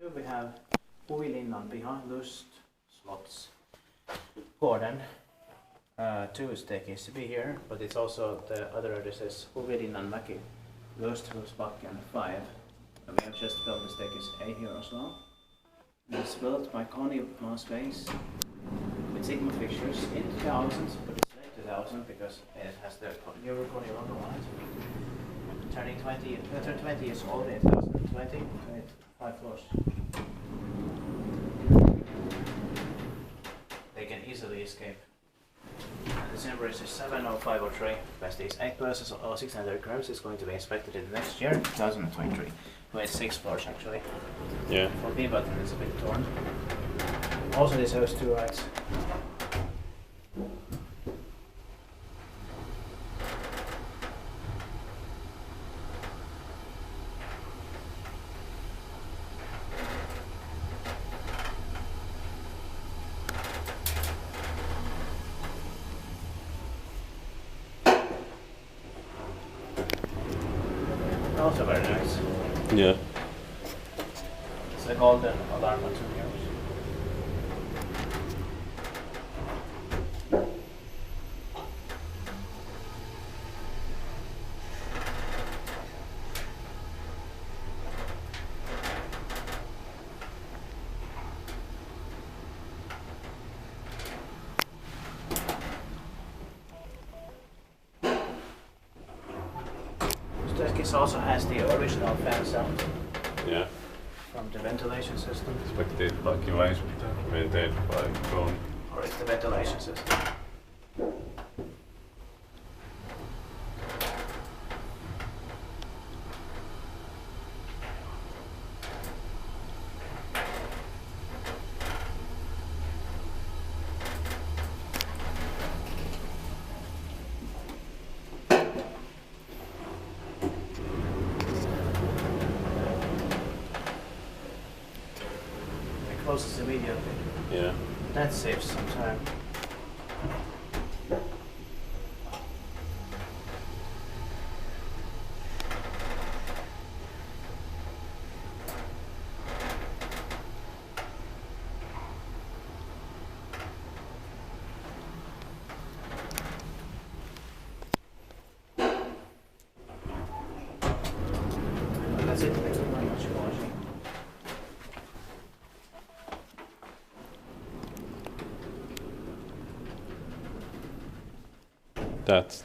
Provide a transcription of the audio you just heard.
Here we have Huvilinnanpiha, Lust, Slots, Garden. Two staircases to be here, but it's also the other address is Huvilinnanmäki, Lust, Lusbacken 5. And we have just built the staircase A here as well. It's built by Kone space with Sigma fixtures in 2000, but it's late 2000 because it has the Euro Kone logo on it. Turning 20 years old in 2020, with 5 floors. They can easily escape. And the number is 70503. Capacity is 8 persons or 600 grams. Is going to be inspected in the next year, 2023. With 6 floors actually. Yeah. For B button it's a bit torn. Also this has 2 rides. Also very nice. Yeah. It's the golden alarm on 2 years. Staircase also has the original fan sound Yeah. from the ventilation system. Expected lines maintained by Kone. Or it's the ventilation system. It closes immediately. Yeah. That saves some time. And that's it. Thank you very much for watching. That's